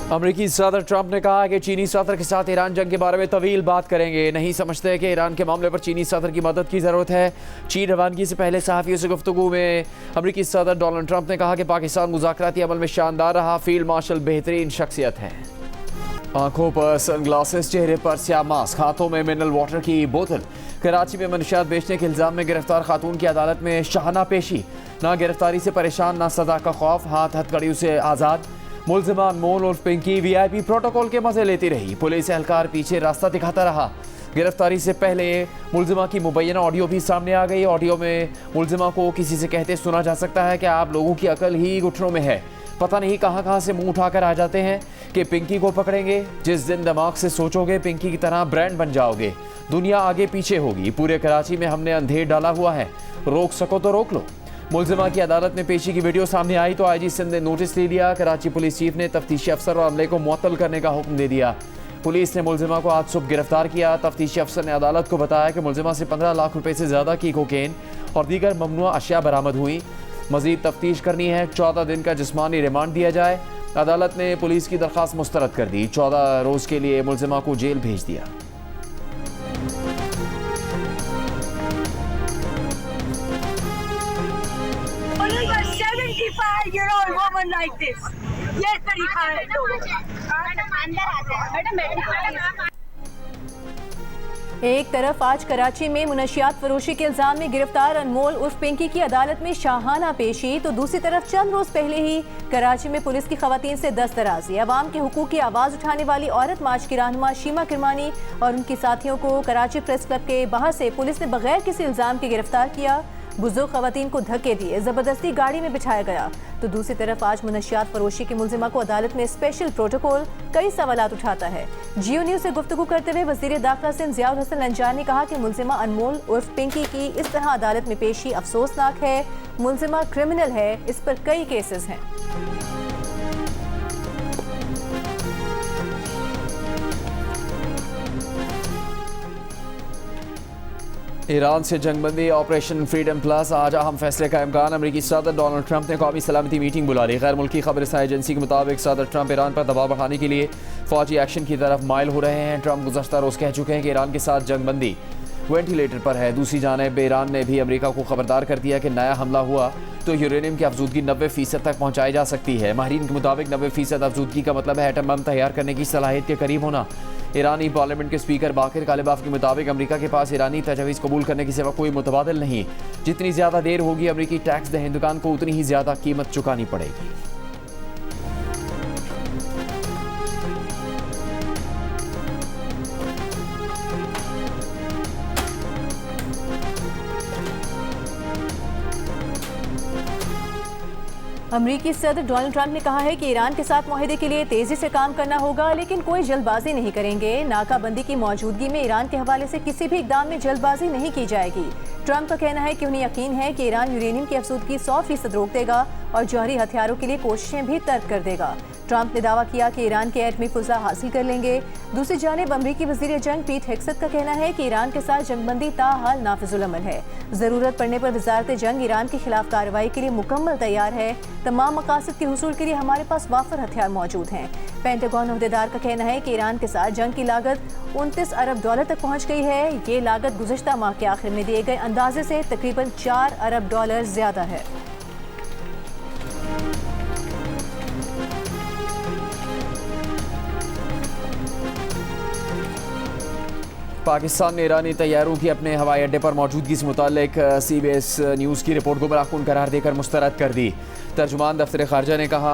अमेरिकी सदर ट्रंप ने कहा कि चीनी सदर के साथ ईरान जंग के बारे में तवील बात करेंगे। नहीं समझते कि ईरान के मामले पर चीनी सदर की मदद की ज़रूरत है। चीन रवानगी से पहले सहाफ़ियों से गुफ्तगू में अमेरिकी सदर डोनाल्ड ट्रंप ने कहा कि पाकिस्तान मुज़ाकराती अमल में शानदार रहा। फील्ड मार्शल बेहतरीन शख्सियत है। आंखों पर सनग्लासेस, चेहरे पर स्याह मास्क, हाथों में मिनरल वाटर की बोतल। कराची में मनशियात बेचने के इल्ज़ाम में गिरफ्तार खातून की अदालत में शाहाना पेशी। ना गिरफ्तारी से परेशान, ना सजा का खौफ, हाथ हथकड़ियों से आज़ाद। मुल्ज़िमा अनमोल और पिंकी VIP प्रोटोकॉल के मजे लेती रही। पुलिस एहलकार पीछे रास्ता दिखाता रहा। गिरफ्तारी से पहले मुल्ज़िमा की मुबैना ऑडियो भी सामने आ गई। ऑडियो में मुल्ज़िमा को किसी से कहते सुना जा सकता है कि आप लोगों की अकल ही घुटनों में है। पता नहीं कहाँ से मुंह उठाकर आ जाते हैं कि पिंकी को पकड़ेंगे। जिस दिन दिमाग से सोचोगे पिंकी की तरह ब्रांड बन जाओगे। दुनिया आगे पीछे होगी। पूरे कराची में हमने अंधेर डाला हुआ है, रोक सको तो रोक लो। मुल्ज़िमा की अदालत में पेशी की वीडियो सामने आई तो IG सिंध ने नोटिस ले लिया। कराची पुलिस चीफ ने तफ्तीशी अफसर और अमले को मुअत्तल करने का हुक्म दे दिया। पुलिस ने मुल्ज़िमा को आज सुबह गिरफ्तार किया। तफ्तीशी अफसर ने अदालत को बताया कि मुल्ज़िमा से 15 लाख रुपए से ज़्यादा की कोकेन और दीगर ममनुआ अशिया बरामद हुई। मज़ीद तफ्तीश करनी है। 14 दिन का जिस्मानी रिमांड दिया जाए। अदालत ने पुलिस की दरख्वास्त मुस्तरद कर दी। 14 रोज़ के लिए मुल्ज़िमा को जेल भेज दिया। Like this. ये तरीका है। एक तरफ आज कराची में मुनशियात फरोशी के इल्जाम में गिरफ्तार अनमोल उर्फ पिंकी की अदालत में शाहाना पेशी, तो दूसरी तरफ चंद रोज पहले ही कराची में पुलिस की खवातीन से दस्तराजी। अवाम के हुकूक की आवाज उठाने वाली औरत मार्च की रहनुमा शीमा किरमानी और उनकी साथियों को कराची प्रेस क्लब के बाहर से पुलिस ने बगैर किसी इल्जाम के गिरफ्तार किया। बुजुर्ग खवातीन को धक्के दिए, जबरदस्ती गाड़ी में बिठाया गया। तो दूसरी तरफ आज मुनशियात फरोशी की मुल्ज़िमा को अदालत में स्पेशल प्रोटोकॉल कई सवालात उठाता है। जियो न्यूज़ से गुफ्तगू करते हुए वज़ीर दाखिला सिंध ज़ियाउल हसन लंजान ने कहा कि मुल्ज़िमा अनमोल उर्फ पिंकी की इस तरह अदालत में पेशी अफसोसनाक है। मुल्ज़िमा क्रिमिनल है, इस पर कई केसेस हैं। ईरान से जंगबंदी ऑपरेशन फ्रीडम प्लस, आज अहम फैसले का इम्कान। अमेरिकी सदर डोनाल्ड ट्रंप ने कौमी सलामती मीटिंग बुला ली। गैर मुल्की खबरसां एजेंसी के मुताबिक सदर ट्रंप ईरान पर दबाव बढ़ाने के लिए फौजी एक्शन की तरफ माइल हो रहे हैं। ट्रंप गुज़श्ता रोज़ कह चुके हैं कि ईरान के साथ जंगबंदी वेंटिलेटर पर है। दूसरी जानब ईरान ने भी अमेरिका को खबरदार कर दिया कि नया हमला हुआ तो यूरेनियम की अफजूदगी 90% तक पहुँचाई जा सकती है। माहिरीन के मुताबिक 90% अफजूदगी का मतलब है एटम बम तैयार करने की सलाहियत के करीब होना। ईरानी पार्लियामेंट के स्पीकर बाकिर कालिबाफ के मुताबिक अमेरिका के पास ईरानी तजवीज़ कबूल करने के सिवा कोई मुतबादिल नहीं। जितनी ज़्यादा देर होगी अमेरिकी टैक्स दहिंदगान को उतनी ही ज़्यादा कीमत चुकानी पड़ेगी। अमरीकी सदर डोनाल्ड ट्रंप ने कहा है कि ईरान के साथ मुआहदे के लिए तेजी से काम करना होगा, लेकिन कोई जल्दबाजी नहीं करेंगे। नाकाबंदी की मौजूदगी में ईरान के हवाले से किसी भी इकदाम में जल्दबाजी नहीं की जाएगी। ट्रंप का कहना है कि उन्हें यकीन है कि ईरान यूरेनियम की अफसूदगी 100% रोक देगा और जौहरी हथियारों के लिए कोशिशें भी तर्क कर देगा। ट्रंप ने दावा किया कि ईरान के एटमी फुज़ा हासिल कर लेंगे। दूसरी जानिब अमरीकी वज़ीर जंग पीट हेग्सेथ का कहना है कि ईरान के साथ जंगबंदी ताहाल नाफिजुल अमल है। ज़रूरत पड़ने पर वज़ारत जंग ईरान के खिलाफ कार्रवाई के लिए मुकम्मल तैयार है। तमाम मकासद के हुसूल के लिए हमारे पास वाफर हथियार मौजूद हैं। पेंटागन अहदेदार का कहना है कि ईरान के साथ जंग की लागत $29 अरब तक पहुँच गई है। ये लागत गुज़श्ता माह के आखिर में दिए गए अंदाजे से तकरीबन $4 अरब ज़्यादा है। पाकिस्तान ने ईरानी तैयारों की अपने हवाई अड्डे पर मौजूदगी से मुतालिक CBS न्यूज़ की रिपोर्ट को बराकुन करार देकर मुस्तरद कर दी। तर्जुमान दफ्तर खारजा ने कहा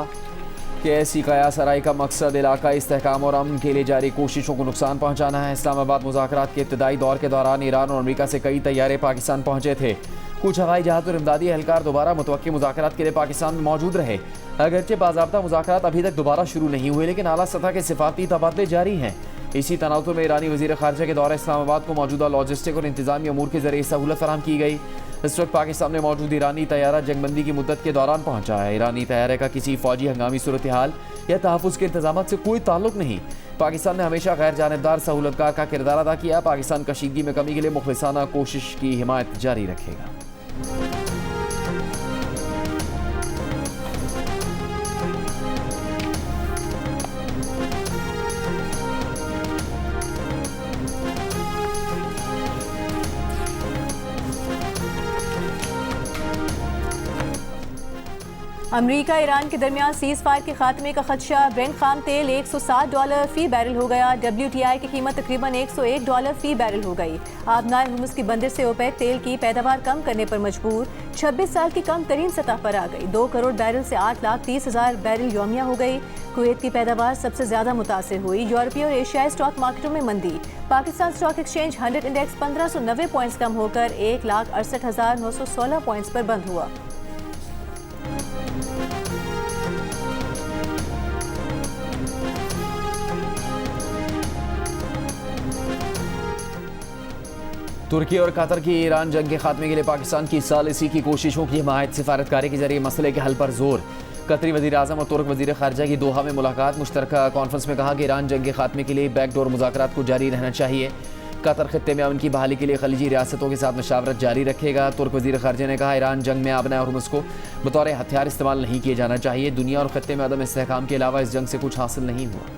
कि ऐसी कयास आराई का मकसद इलाकाई इस्तेहकाम और अमन के लिए जारी कोशिशों को नुकसान पहुँचाना है। इस्लामाबाद मुज़ाकरात के इब्तदाई दौर के दौरान ईरान और अमरीका से कई तैयारे पाकिस्तान पहुँचे थे। कुछ हवाई जहाज़ और इमदादी एहलकार दोबारा मुतवक्की मुज़ाकरात के लिए पाकिस्तान में मौजूद रहे। अगरचे बाज़ाब्ता मुज़ाकरात अभी तक दोबारा शुरू नहीं हुए, लेकिन आला सतह के सिफाती तबादले जारी हैं। इसी तनाज़ुर में ईरानी वज़ीर ख़ारजा के दौरे इस्लामाबाद को मौजूदा लॉजिस्टिक और इंतज़ामी अमूर के ज़रिए सहूलत फराहम की गई। इस वक्त पाकिस्तान में मौजूद ईरानी तैयारा जंगबंदी की मुद्दत के दौरान पहुंचा है। ईरानी तैयारे का किसी फौजी हंगामी सूरत हाल या तहफ़्फ़ुज़ के इंतजाम से कोई ताल्लुक नहीं। पाकिस्तान ने हमेशा गैर जानिबदार सहूलतकार का किरदार अदा किया। पाकिस्तान कशीदगी में कमी के लिए मुखलिसाना कोशिश की हिमायत जारी रखेगा। अमेरिका ईरान के दरमियान सीज फायर के खात्मे का खदशा। ब्रेंट खाम तेल $160 फी बैरल हो गया। WTI की कीमत तकरीबन $101 फी बैरल हो गई। आबनाए हुर्मुज़ की बंदर से ओपेक तेल की पैदावार कम करने पर मजबूर। 26 साल की कम तरीन सतह पर आ गई। 2 करोड़ बैरल से 8,30,000 बैरल यौमिया हो गई। कुवैत की पैदावार सबसे ज्यादा मुतासिर हुई। यूरोपीय और एशियाई स्टॉक मार्केटों में मंदी। Pakistan stock exchange 100 index 1590 points कम होकर 1,68,916 पॉइंट्स पर बंद हुआ। तुर्की और कतर की ईरान जंग के खात्मे के लिए पाकिस्तान की सालिसी की कोशिशों की हिमायत। सिफारतकारी के जरिए मसले के हल पर जोर। कतरी वज़ीर आज़म और तुर्क वज़ीर ख़ारजा की दोहा में मुलाकात। मुश्तरका कॉन्फ्रेंस में कहा कि ईरान जंग के खात्मे के लिए बैकडोर मुज़ाकरात को जारी रहना चाहिए। कतर खित्ते में अमन की बहाली के लिए खलीजी रियासतों के साथ मशावरत जारी रखेगा। तुर्क वज़ीर ख़ारजा ने कहा ईरान जंग में आबना हुर्मुज़ को बतौर हथियार इस्तेमाल नहीं किए जाना चाहिए। दुनिया और खित्ते में अदम इस्तेहकाम के अलावा इस जंग से कुछ हासिल नहीं हुआ।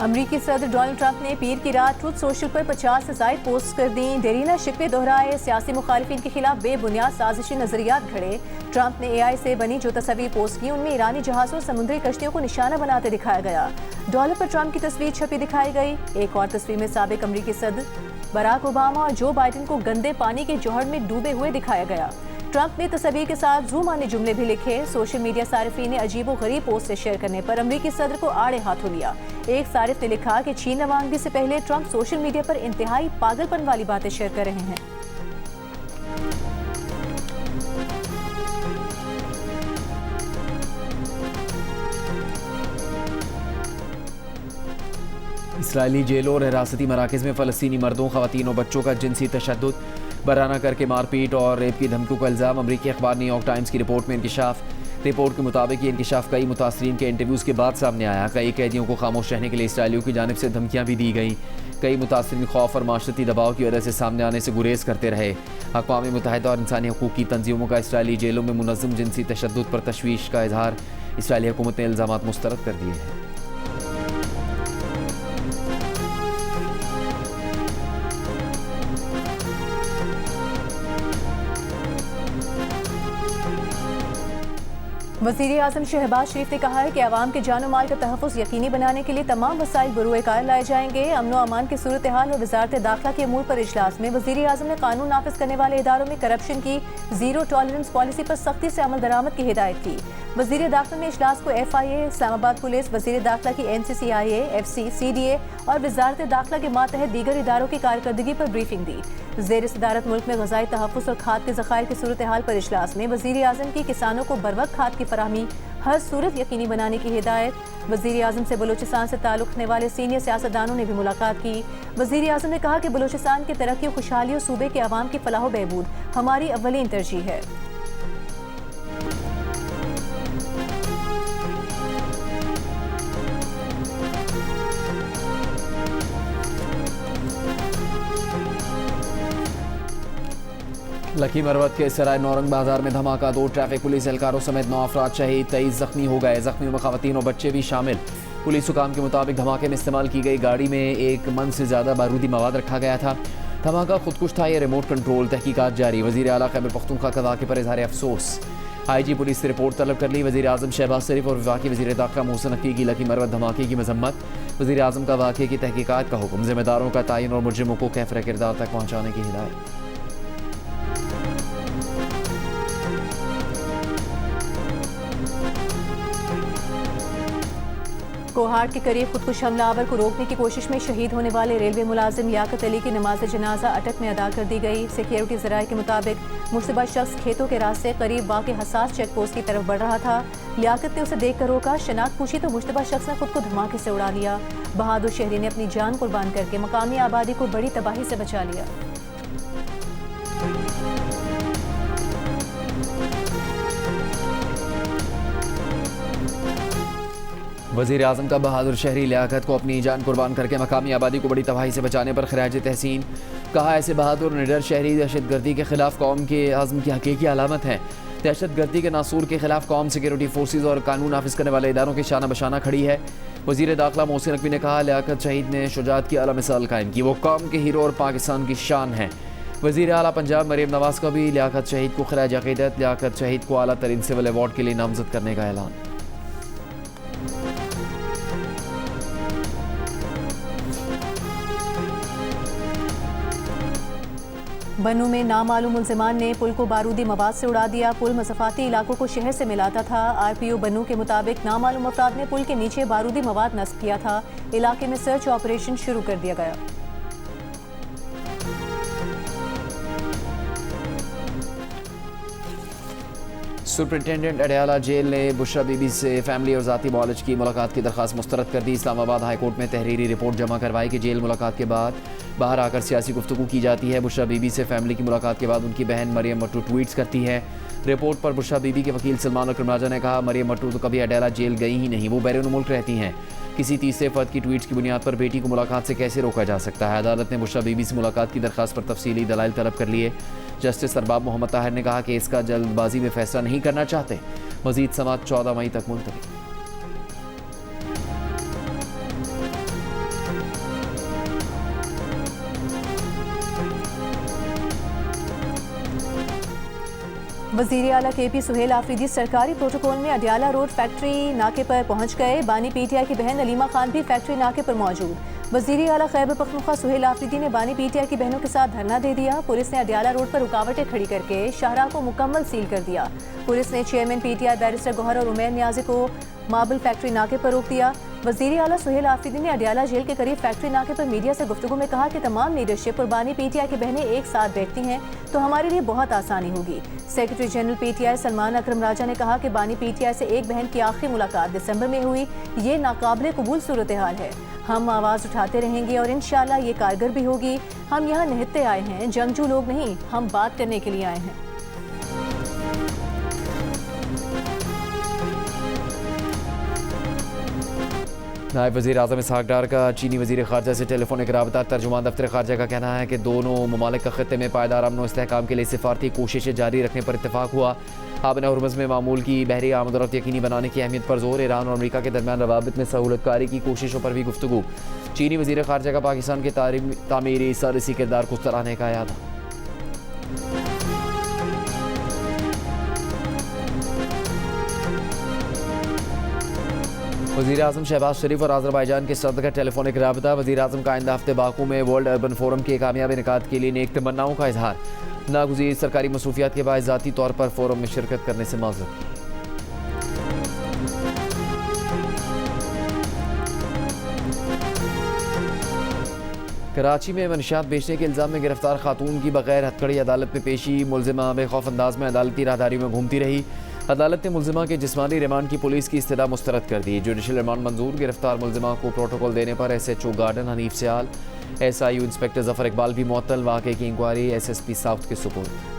अमरीकी सदर डोनाल्ड ट्रंप ने पीर की रात ट्रूथ सोशल पर 50 से ज़ायद पोस्ट कर दी। देरीना शिकवे दोहराए। सियासी मुखालिफिन के खिलाफ बेबुनियाद साजिशी नजरियात घड़े। ट्रंप ने AI से बनी जो तस्वीर पोस्ट की उनमें ईरानी जहाज़ों और समुद्री कश्तियों को निशाना बनाते दिखाया गया। डॉलर पर ट्रंप की तस्वीर छपी दिखाई गई। एक और तस्वीर में साबिक अमरीकी सदर बराक ओबामा और जो बाइडेन को गंदे पानी के जोहड़ में डूबे हुए दिखाया गया। ट्रंप ने तस्वीर के साथ जूम आने जुमले भी लिखे। सोशल मीडिया सारिफीन ने अजीबो गरीब पोस्ट से शेयर करने पर अमरीकी सदर को आड़े हाथों लिया। एक सारिफ ने लिखा कि चीन रवानगी से पहले ट्रंप सोशल मीडिया पर इंतहाई पागलपन वाली बातें शेयर कर रहे हैं। इसराइली जेलों और हिरासती मराकज़ में फ़लस्तीनी मर्दों, ख़वातीन और बच्चों का जिनसी तशद्दुद, बराना करके मारपीट और रेप की धमकियों का इल्ज़ाम। अमरीकी अखबार न्यूयॉर्क टाइम्स की रिपोर्ट में इंकिशाफ। रिपोर्ट के मुताबिक ये इंकिशाफ कई मुतासरीन के इंटरव्यूज़ के बाद सामने आया। कई कैदियों को खामोश रहने के लिए इसराइलियों की जानिब से धमकियाँ भी दी गई। कई मुतासरीन खौफ और माशरती दबाव की वजह से सामने आने से गुरेज करते रहे। अक़वाम मुत्तहिदा और इंसानी हकूक़ की तंजीमों का इसराइली जेलों में मुनज़्ज़म जिनसी तशद्दुद पर तशवीश का इजहार। इसराइली हुकूमत ने इल्ज़ामात मुस्तरद कर दिए हैं। वज़ीर आज़म शहबाज शरीफ ने कहा है कि अवाम के जान माल का तहफ़्फ़ुज़ यकीनी बनाने के लिए तमाम वसाइल बरूए कार लाए जाएंगे। अमन व अमान की सूरत हाल और वज़ारत दाखिला के अमूर पर इजलास में वज़ीर आज़म ने कानून नाफिज करने वाले इदारों में करप्शन की ज़ीरो टॉलरेंस पॉलिसी पर सख्ती से अमल दरामद की हिदायत की। वज़ीर दाखिला ने इजलास को FIA, इस्लामाबाद पुलिस, वज़ीर दाखिला की NCCIA, FC, CDA और वज़ारत दाखिला के मातहत दीगर इदारों की कारकर्दगी पर ब्रीफिंग दी। ज़ेर सदारत मुल्क में ग़ज़ाई तहफ़्फ़ुज़ और खाद के ज़खायर की सूरत हाल पर इजलास में वज़ीर आज़म की किसानों को बरवक्त खाद की फराहमी हर सूरत यकीनी बनाने की हिदायत। वज़ीर आज़म से बलूचिस्तान से ताल्लुक़ रखने वाले सीनियर सियासतदानों ने भी मुलाकात की। वज़ीर आज़म ने कहा कि बलूचिस्तान की तरक्की और खुशहाली और सूबे के अवाम की फलाह बहबूद हमारी अव्वलीन तरजीह है। लकी मरवत के सराय नौरंग बाजार में धमाका। 2 ट्रैफिक पुलिस एहलकारों समेत 9 अफराद शहीद, 23 जख्मी हो गए। जख्मियों में खवातीन और बच्चे भी शामिल। पुलिस हुकाम के मुताबिक धमाके में इस्तेमाल की गई गाड़ी में 1 मन से ज़्यादा बारूदी मवाद रखा गया था। धमाका खुदकुश था या रिमोट कंट्रोल, तहकीकात जारी। वज़ीर आला खैबर पख्तूनख्वा का वाक़े पर इज़हार अफसोस। IG पुलिस से रिपोर्ट तलब कर ली। वज़ीर आज़म शहबाज शरीफ और वफाकी वज़ीर दाखिला मोहसिन नकवी की लकी मरवत धमाके की मजम्मत। वज़ीर आज़म का वाक़े की तहकीकात का हुक्म। ज़िम्मेदारों का तयन और मुजरिमों को कैफ़र किरदार तक पहुँचाने की हिदायत। कोहाट के करीब खुदकुश हमलावर को रोकने की कोशिश में शहीद होने वाले रेलवे मुलाजिम लियाकत अली की नमाज जनाजा अटक में अदा कर दी गई। सिक्योरिटी ज़राए के मुताबिक मुश्तबा शख्स खेतों के रास्ते करीब वाक़ हसास चेक पोस्ट की तरफ बढ़ रहा था। लियाकत ने उसे देख कर रोका, शनाख्त पूछी तो मुश्तबा शख्स ने खुद को धमाके से उड़ा लिया। बहादुर शहरी ने अपनी जान कुर्बान करके मकामी आबादी को बड़ी तबाही से बचा लिया। वज़ीर आज़म का बहादुर शहरी लियाकत को अपनी जान कुर्बान करके मकामी आबादी को बड़ी तबाही से बचाने पर खराज तहसीन। कहा ऐसे बहादुर निडर शहरी दहशतगर्दी के खिलाफ कौम के आज़म की हकीकी अलामत हैं। दहशतगर्दी के नासूर के खिलाफ कौम सिक्योरिटी फोर्सेज और कानून नाफिज करने वाले इदारों की शाना बशाना खड़ी है। वज़ीर दाखिला मोहसिन नकवी ने कहा, लियाकत शहीद ने शुजाअत की आला मिसाल कायम की, वो कौम के हीरो और पाकिस्तान की शान है। वज़ीर आला पंजाब मरीम नवाज का भी लियाकत शहीद को खिराज अक़ीदत, लियाकत शहीद को आला तरीन सिविल अवार्ड के लिए नामजद करने का ऐलान। बन्नू में नामालूम मुल्ज़िमान ने पुल को बारूदी मवाद से उड़ा दिया। पुल मसफ़ाती इलाकों को शहर से मिलाता था। RPO बन्नू के मुताबिक नामालूम अफराद ने पुल के नीचे बारूदी मवाद नस्ब किया था। इलाके में सर्च ऑपरेशन शुरू कर दिया गया। सुपरिटेंडेंट अडयाला जेल ने बुशरा बीबी से फैमिली और ज़ाती मॉलेज की मुलाकात की दरख्वास्त मुस्तरद कर दी। इस्लामाबाद हाई कोर्ट में तहरीरी रिपोर्ट जमा करवाई कि जेल मुलाकात के बाद बाहर आकर सियासी गुफ्तगू की जाती है। बुशरा बीबी से फैमिली की मुलाकात के बाद उनकी बहन मरियम मट्टू ट्वीट्स करती है। रिपोर्ट पर बुशरा बीबी के वकील सलमान अकरम राजा ने कहा, मरियम मट्टू तो कभी अडयाला जेल गई ही नहीं, वो बैरून मुल्क रहती हैं। किसी तीसरे फर्द की ट्वीट्स की बुनियाद पर बेटी को मुलाकात से कैसे रोका जा सकता है। अदालत ने बुशरा बीबी से मुलाकात की दरख्वास्त पर तफसीली दलाइल तलब कर लिए। जस्टिस अरबाब मोहम्मद ताहिर ने कहा कि इसका जल्दबाजी में फैसला नहीं करना चाहते। मजीद समाअत 14 मई तक मुलतवी। वज़ीर आला KP सुहेल आफरीदी सरकारी प्रोटोकॉल में अडयाला रोड फैक्ट्री नाके पर पहुंच गए। बानी PTI की बहन अलीमा खान भी फैक्ट्री नाके पर मौजूद। वज़ीर आला खैबर पख्तूनख्वा सुहेल आफरीदी ने बानी PTI की बहनों के साथ धरना दे दिया। पुलिस ने अडयाला रोड पर रुकावटें खड़ी करके शाहराह को मुकम्मल सील कर दिया। पुलिस ने चेयरमैन PTI बैरिस्टर गौहर और उमैर न्याजी को मार्बल फैक्ट्री नाके पर रोक दिया। वज़ीर आला सुहेल आफरीदी ने अडयाला जेल के करीब फैक्ट्री नाके पर मीडिया से गुफ्तगू में कहा कि तमाम लीडरशिप और बानी PTI की बहनें एक साथ बैठती हैं तो हमारे लिए बहुत आसानी होगी। सेक्रेटरी जनरल PTI सलमान अकरम राजा ने कहा कि बानी PTI से एक बहन की आखिरी मुलाकात दिसंबर में हुई। ये नाकाबिले कबूल सूरत हाल है। हम आवाज़ उठाते रहेंगे और इंशाल्लाह ये कारगर भी होगी। हम यहाँ निहत्ते आए हैं, जंगजू लोग नहीं, हम बात करने के लिए आए हैं। नायब वज़ीर आज़म इसहाक़ डार का चीनी वज़ीर ख़ारजा से टेलीफोनिक राबता। तर्जुमान दफ्तर ख़ारजा का कहना है कि दोनों ममालिक का ख़त्ते में पायदार अमन व इस्तेहकाम के लिए सिफारती कोशिशें जारी रखने पर इत्तफ़ाक़ हुआ। आबना हुर्मुज़ में मामूल की बहरी आमदरफ्त यकीनी बनाने की अहमियत पर जोर। ईरान और अमरीका के दरमियान रवाबित में सहूलतकारी की कोशिशों पर भी गुफ्तगू। चीनी वज़ीर ख़ारजा का पाकिस्तान के तामीरी सालिसी किरदार को सराहने का याद। वज़ीर आज़म शहबाज शरीफ और आज़रबाईजान के सदर का टेलीफोनिक राबता। वज़ीर आज़म का आइंदा हफ्ते बाकू में वर्ल्ड अर्बन फोरम के कामयाब इनेकाद के लिए नेक तमन्नाओं का इजहार। नागुज़ीर सरकारी मसरूफियात के बाद ज़ाती तौर पर फोरम में शिरकत करने से माज़रत। कराची में मनशियात बेचने के इल्ज़ाम में गिरफ्तार खातून की बगैर हथकड़ी अदालत में पेशी। मुलजिमा बेखौफ अंदाज में अदालती राहदारी में घूमती रही। अदालत ने मुलजिमा के जिस्मानी रिमांड की पुलिस की इस्तदा मुस्तरद कर दी। जुडिशल रिमांड मंजूर। गिरफ्तार मुलजिमा को प्रोटोकॉल देने पर SHO गार्डन हनीफ सियाल, SIU इंस्पेक्टर जफर इकबाल भी मुअत्तल। वाक़े की इंक्वायरी SSP साउथ के सुपुर्द।